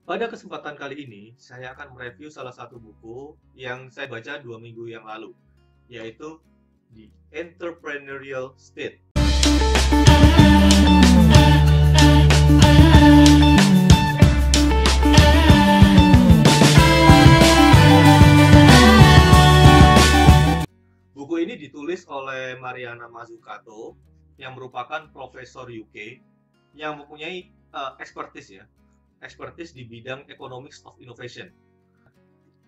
Pada kesempatan kali ini, saya akan mereview salah satu buku yang saya baca 2 minggu yang lalu, yaitu The Entrepreneurial State. Buku ini ditulis oleh Mariana Mazzucato, yang merupakan profesor UK yang mempunyai expertise di bidang Economics of Innovation.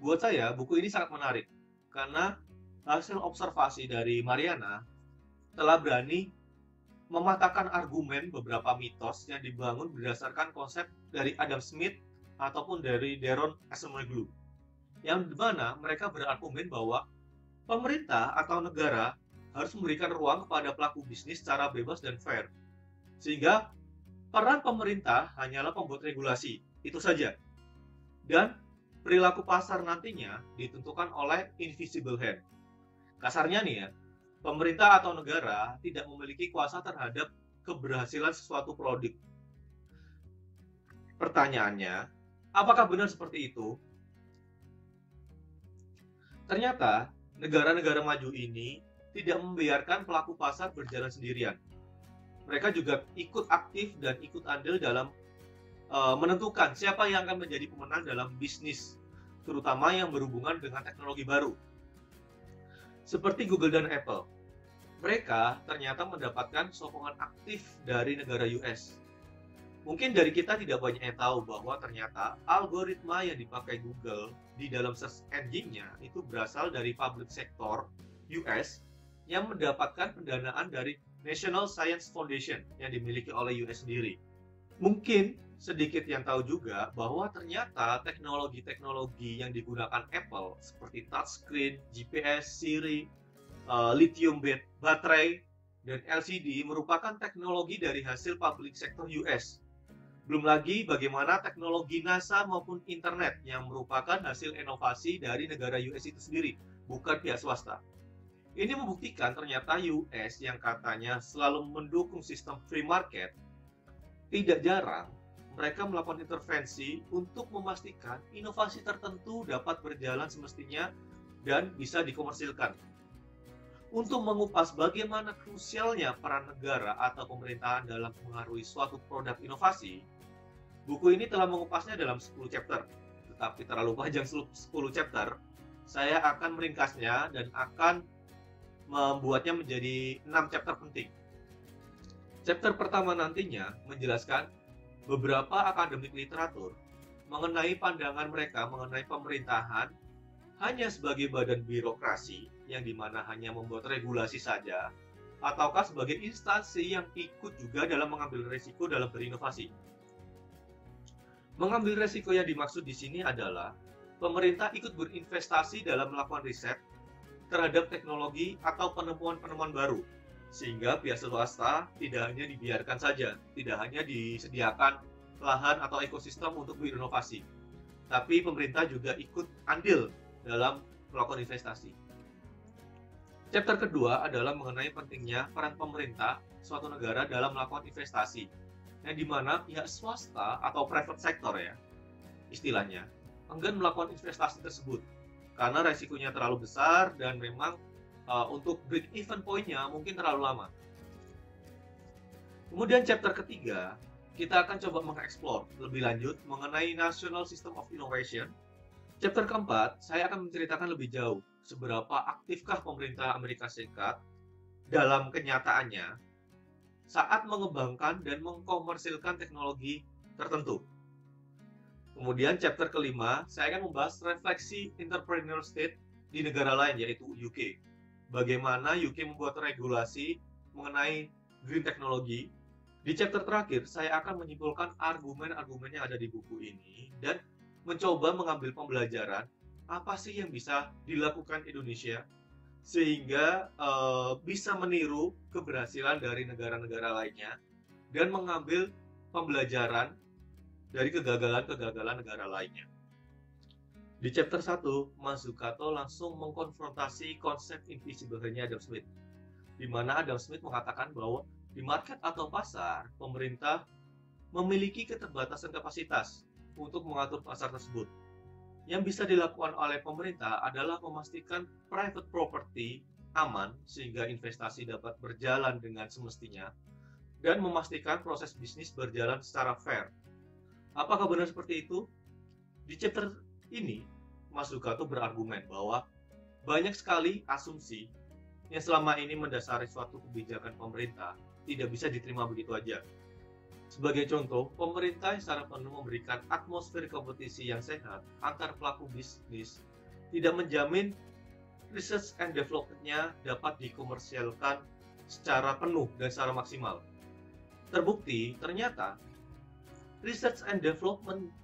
Buat saya, buku ini sangat menarik karena hasil observasi dari Mariana telah berani mematahkan argumen beberapa mitos yang dibangun berdasarkan konsep dari Adam Smith ataupun dari Daron Acemoglu, yang dimana mereka berargumen bahwa pemerintah atau negara harus memberikan ruang kepada pelaku bisnis secara bebas dan fair, sehingga peran pemerintah hanyalah pembuat regulasi, itu saja. Dan perilaku pasar nantinya ditentukan oleh invisible hand. Kasarnya nih ya, pemerintah atau negara tidak memiliki kuasa terhadap keberhasilan sesuatu produk. Pertanyaannya, apakah benar seperti itu? Ternyata, negara-negara maju ini tidak membiarkan pelaku pasar berjalan sendirian. Mereka juga ikut aktif dan ikut andil dalam menentukan siapa yang akan menjadi pemenang dalam bisnis, terutama yang berhubungan dengan teknologi baru. Seperti Google dan Apple, mereka ternyata mendapatkan sokongan aktif dari negara US. Mungkin dari kita tidak banyak yang tahu bahwa ternyata algoritma yang dipakai Google di dalam search engine-nya itu berasal dari public sector US yang mendapatkan pendanaan dari National Science Foundation yang dimiliki oleh US sendiri. Mungkin sedikit yang tahu juga bahwa ternyata teknologi-teknologi yang digunakan Apple seperti touchscreen, GPS, Siri, lithium baterai, dan LCD merupakan teknologi dari hasil public sector US. Belum lagi bagaimana teknologi NASA maupun internet yang merupakan hasil inovasi dari negara US itu sendiri, bukan pihak swasta. Ini membuktikan ternyata US yang katanya selalu mendukung sistem free market, tidak jarang mereka melakukan intervensi untuk memastikan inovasi tertentu dapat berjalan semestinya dan bisa dikomersilkan. Untuk mengupas bagaimana krusialnya peran negara atau pemerintahan dalam mengaruhi suatu produk inovasi, buku ini telah mengupasnya dalam 10 chapter. Tetapi terlalu panjang 10 chapter, saya akan meringkasnya dan akan membuatnya menjadi 6 chapter penting. Chapter pertama nantinya menjelaskan beberapa akademik literatur mengenai pandangan mereka mengenai pemerintahan hanya sebagai badan birokrasi yang dimana hanya membuat regulasi saja, ataukah sebagai instansi yang ikut juga dalam mengambil risiko dalam berinovasi. Mengambil risiko yang dimaksud di sini adalah pemerintah ikut berinvestasi dalam melakukan riset terhadap teknologi atau penemuan-penemuan baru, sehingga pihak swasta tidak hanya dibiarkan saja, tidak hanya disediakan lahan atau ekosistem untuk berinovasi, tapi pemerintah juga ikut andil dalam melakukan investasi. Chapter kedua adalah mengenai pentingnya peran pemerintah suatu negara dalam melakukan investasi, yang dimana pihak swasta atau private sector ya, istilahnya, enggan melakukan investasi tersebut karena resikonya terlalu besar dan memang untuk break even point-nya mungkin terlalu lama. Kemudian chapter ketiga, kita akan coba mengeksplor lebih lanjut mengenai National System of Innovation. Chapter keempat, saya akan menceritakan lebih jauh seberapa aktifkah pemerintah Amerika Serikat dalam kenyataannya saat mengembangkan dan mengkomersilkan teknologi tertentu. Kemudian chapter kelima, saya akan membahas refleksi entrepreneurial state di negara lain, yaitu UK. Bagaimana UK membuat regulasi mengenai green technology. Di chapter terakhir, saya akan menyimpulkan argumen-argumen yang ada di buku ini dan mencoba mengambil pembelajaran apa sih yang bisa dilakukan Indonesia sehingga bisa meniru keberhasilan dari negara-negara lainnya dan mengambil pembelajaran dari kegagalan-kegagalan negara lainnya. Di chapter 1, Mazzucato langsung mengkonfrontasi konsep invisible hand-nya Adam Smith, di mana Adam Smith mengatakan bahwa di market atau pasar, pemerintah memiliki keterbatasan kapasitas untuk mengatur pasar tersebut. Yang bisa dilakukan oleh pemerintah adalah memastikan private property aman sehingga investasi dapat berjalan dengan semestinya dan memastikan proses bisnis berjalan secara fair. Apakah benar seperti itu? Di chapter ini, Mas Dukato berargumen bahwa banyak sekali asumsi yang selama ini mendasari suatu kebijakan pemerintah tidak bisa diterima begitu aja. Sebagai contoh, pemerintah yang secara penuh memberikan atmosfer kompetisi yang sehat antar pelaku bisnis tidak menjamin research and development-nya dapat dikomersialkan secara penuh dan secara maksimal. Terbukti, ternyata research and development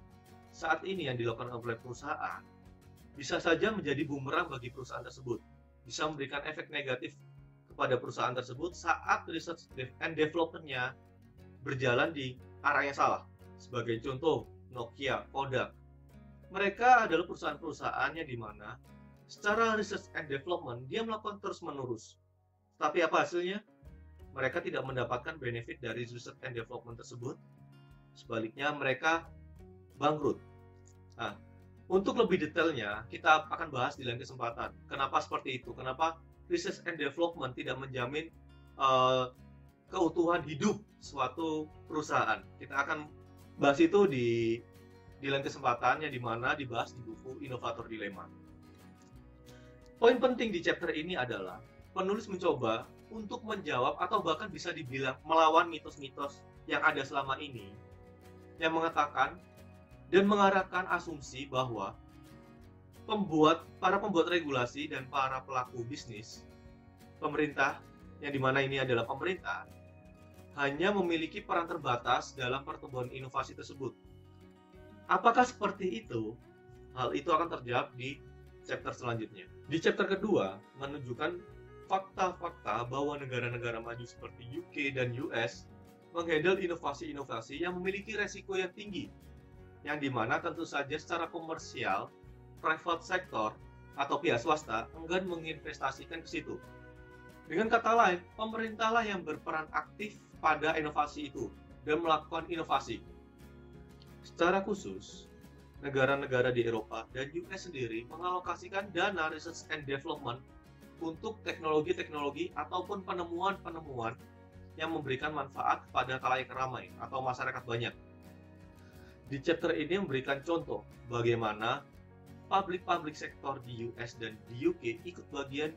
saat ini yang dilakukan oleh perusahaan bisa saja menjadi bumerang bagi perusahaan tersebut, bisa memberikan efek negatif kepada perusahaan tersebut saat research and development-nya berjalan di arah yang salah. Sebagai contoh, Nokia, Kodak. Mereka adalah perusahaan-perusahaan yang dimana secara research and development dia melakukan terus-menerus. Tapi apa hasilnya? Mereka tidak mendapatkan benefit dari research and development tersebut. Sebaliknya mereka bangkrut. Nah, untuk lebih detailnya kita akan bahas di lain kesempatan. Kenapa seperti itu? Kenapa research and development tidak menjamin keutuhan hidup suatu perusahaan. Kita akan bahas itu di lain kesempatan yang dimana dibahas di buku Inovator Dilema. Poin penting di chapter ini adalah penulis mencoba untuk menjawab atau bahkan bisa dibilang melawan mitos-mitos yang ada selama ini yang mengatakan dan mengarahkan asumsi bahwa para pembuat regulasi dan para pelaku bisnis, pemerintah yang dimana ini adalah pemerintah, hanya memiliki peran terbatas dalam pertumbuhan inovasi tersebut. Apakah seperti itu? Hal itu akan terjawab di chapter selanjutnya. Di chapter kedua, menunjukkan fakta-fakta bahwa negara-negara maju seperti UK dan US menghandle inovasi-inovasi yang memiliki resiko yang tinggi, yang dimana tentu saja secara komersial, private sector atau pihak swasta enggan menginvestasikan ke situ. Dengan kata lain, pemerintahlah yang berperan aktif pada inovasi itu dan melakukan inovasi. Secara khusus, negara-negara di Eropa dan US sendiri mengalokasikan dana research and development untuk teknologi-teknologi ataupun penemuan-penemuan yang memberikan manfaat kepada khalayak ramai atau masyarakat banyak. Di chapter ini memberikan contoh bagaimana public sector di US dan di UK ikut bagian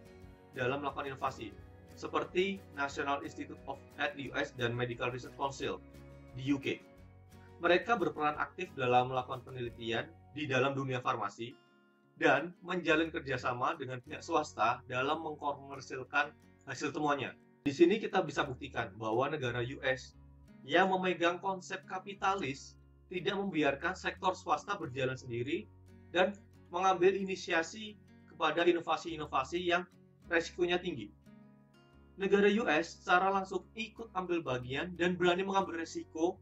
dalam melakukan inovasi, seperti National Institute of Health US dan Medical Research Council di UK. Mereka berperan aktif dalam melakukan penelitian di dalam dunia farmasi dan menjalin kerjasama dengan pihak swasta dalam mengkomersilkan hasil temuannya. Di sini kita bisa buktikan bahwa negara US yang memegang konsep kapitalis tidak membiarkan sektor swasta berjalan sendiri dan mengambil inisiasi kepada inovasi-inovasi yang resikonya tinggi. Negara US secara langsung ikut ambil bagian dan berani mengambil resiko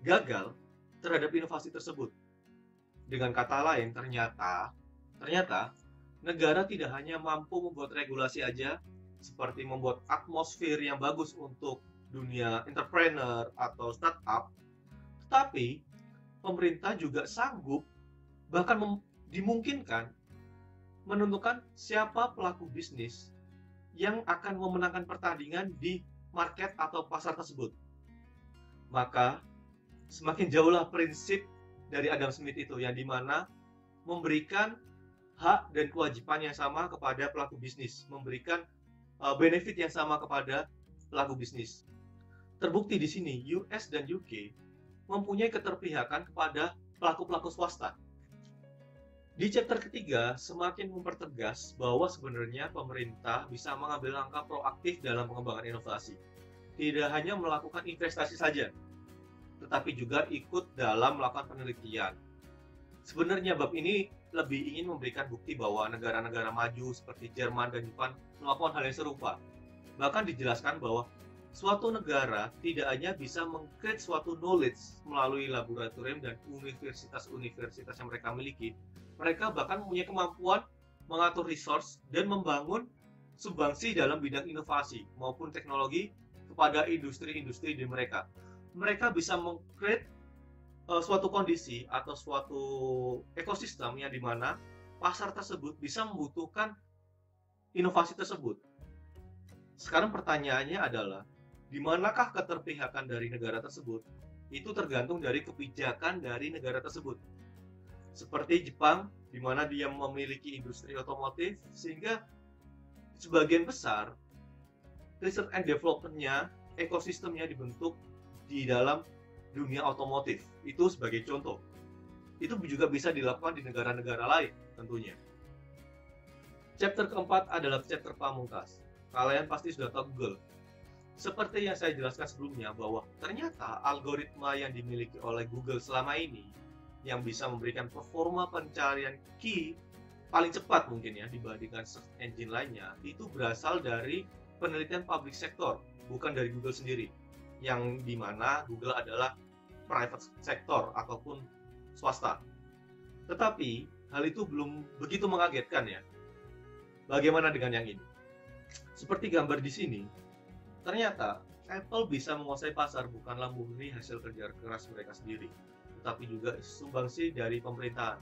gagal terhadap inovasi tersebut. Dengan kata lain, ternyata negara tidak hanya mampu membuat regulasi aja, seperti membuat atmosfer yang bagus untuk dunia entrepreneur atau startup, tetapi pemerintah juga sanggup, bahkan dimungkinkan, menentukan siapa pelaku bisnis yang akan memenangkan pertandingan di market atau pasar tersebut. Maka semakin jauhlah prinsip dari Adam Smith itu, yang dimana memberikan hak dan kewajiban yang sama kepada pelaku bisnis, memberikan benefit yang sama kepada pelaku bisnis. Terbukti di sini US dan UK mempunyai keterpihakan kepada pelaku-pelaku swasta. Di chapter ketiga, semakin mempertegas bahwa sebenarnya pemerintah bisa mengambil langkah proaktif dalam pengembangan inovasi. Tidak hanya melakukan investasi saja, tetapi juga ikut dalam melakukan penelitian. Sebenarnya bab ini lebih ingin memberikan bukti bahwa negara-negara maju seperti Jerman dan Jepang melakukan hal yang serupa. Bahkan dijelaskan bahwa suatu negara tidak hanya bisa meng-create suatu knowledge melalui laboratorium dan universitas-universitas yang mereka miliki, mereka bahkan mempunyai kemampuan mengatur resource dan membangun sumbangsi dalam bidang inovasi maupun teknologi kepada industri-industri di mereka. Mereka bisa meng-create suatu kondisi atau suatu ekosistem yang dimana pasar tersebut bisa membutuhkan inovasi tersebut. Sekarang pertanyaannya adalah, di manakah keterpihakan dari negara tersebut? Itu tergantung dari kebijakan dari negara tersebut. Seperti Jepang, di mana dia memiliki industri otomotif, sehingga sebagian besar research and development-nya, ekosistemnya dibentuk di dalam dunia otomotif. Itu sebagai contoh. Itu juga bisa dilakukan di negara-negara lain tentunya. Chapter keempat adalah chapter pamungkas. Kalian pasti sudah tahu Google. Seperti yang saya jelaskan sebelumnya, bahwa ternyata algoritma yang dimiliki oleh Google selama ini yang bisa memberikan performa pencarian key paling cepat mungkin ya dibandingkan search engine lainnya, itu berasal dari penelitian public sector, bukan dari Google sendiri, yang dimana Google adalah private sector ataupun swasta. Tetapi hal itu belum begitu mengagetkan ya. Bagaimana dengan yang ini? Seperti gambar di sini, ternyata Apple bisa menguasai pasar bukanlah murni hasil kerja keras mereka sendiri, tetapi juga sumbangsi dari pemerintahan.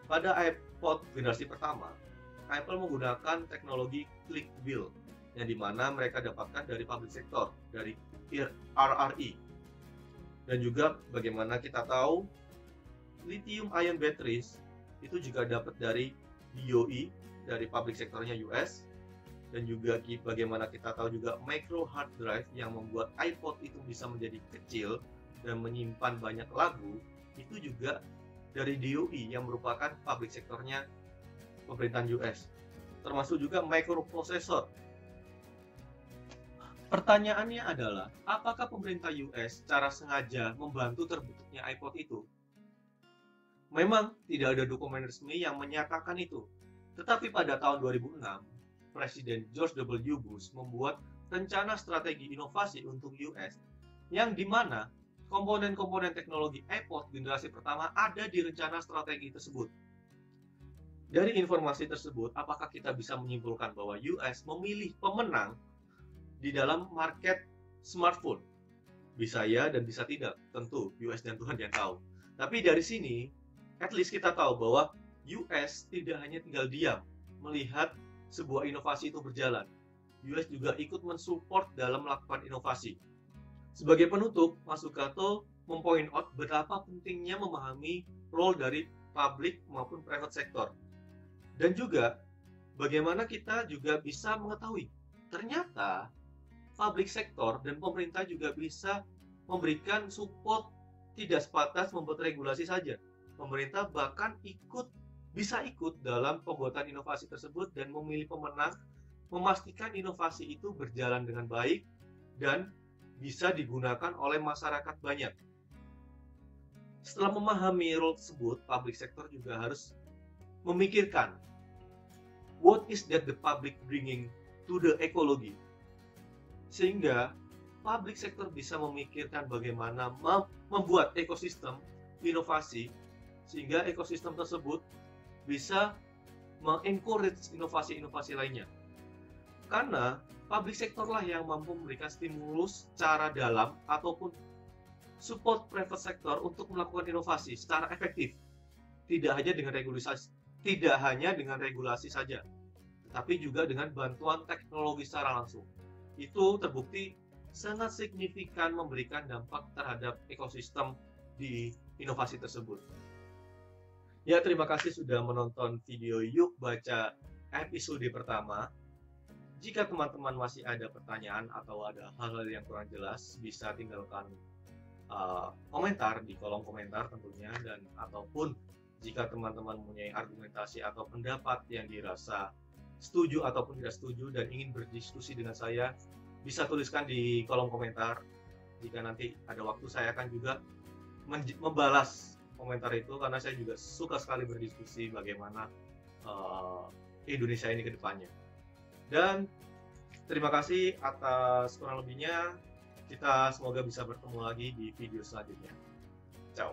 Pada iPod generasi pertama, Apple menggunakan teknologi click wheel, yang dimana mereka dapatkan dari public sector, dari RRI. Dan juga bagaimana kita tahu, lithium ion batteries itu juga dapat dari DOE, dari public sectornya US. Dan juga bagaimana kita tahu juga micro hard drive yang membuat iPod itu bisa menjadi kecil dan menyimpan banyak lagu, itu juga dari DOE yang merupakan public sektornya pemerintahan US. Termasuk juga microprocessor. Pertanyaannya adalah, apakah pemerintah US secara sengaja membantu terbentuknya iPod itu? Memang tidak ada dokumen resmi yang menyatakan itu. Tetapi pada tahun 2006, Presiden George W. Bush membuat rencana strategi inovasi untuk US yang dimana komponen-komponen teknologi iPod generasi pertama ada di rencana strategi tersebut. Dari informasi tersebut, apakah kita bisa menyimpulkan bahwa US memilih pemenang di dalam market smartphone? Bisa ya dan bisa tidak, tentu US dan Tuhan yang tahu. Tapi dari sini, at least kita tahu bahwa US tidak hanya tinggal diam melihat sebuah inovasi itu berjalan. US juga ikut mensupport dalam melakukan inovasi. Sebagai penutup, Mas Sugato mempoint out betapa pentingnya memahami role dari public maupun private sector. Dan juga bagaimana kita juga bisa mengetahui ternyata public sector dan pemerintah juga bisa memberikan support, tidak sebatas membuat regulasi saja. Pemerintah bahkan bisa ikut dalam pembuatan inovasi tersebut dan memilih pemenang, memastikan inovasi itu berjalan dengan baik dan bisa digunakan oleh masyarakat banyak. Setelah memahami role tersebut, public sector juga harus memikirkan what is that the public bringing to the ecology, sehingga public sector bisa memikirkan bagaimana membuat ekosistem inovasi sehingga ekosistem tersebut bisa mengencourage inovasi-inovasi lainnya. Karena public sector lah yang mampu memberikan stimulus secara dalam ataupun support private sector untuk melakukan inovasi secara efektif. Tidak hanya dengan regulasi saja, tetapi juga dengan bantuan teknologi secara langsung. Itu terbukti sangat signifikan memberikan dampak terhadap ekosistem di inovasi tersebut. Ya, terima kasih sudah menonton video Yuk Baca episode pertama. Jika teman-teman masih ada pertanyaan atau ada hal-hal yang kurang jelas, bisa tinggalkan komentar di kolom komentar tentunya, dan ataupun jika teman-teman mempunyai argumentasi atau pendapat yang dirasa setuju ataupun tidak setuju dan ingin berdiskusi dengan saya, bisa tuliskan di kolom komentar. Jika nanti ada waktu, saya akan juga membalas komentar itu, karena saya juga suka sekali berdiskusi bagaimana Indonesia ini ke depannya. Dan terima kasih atas kurang lebihnya. Kita semoga bisa bertemu lagi di video selanjutnya. Ciao.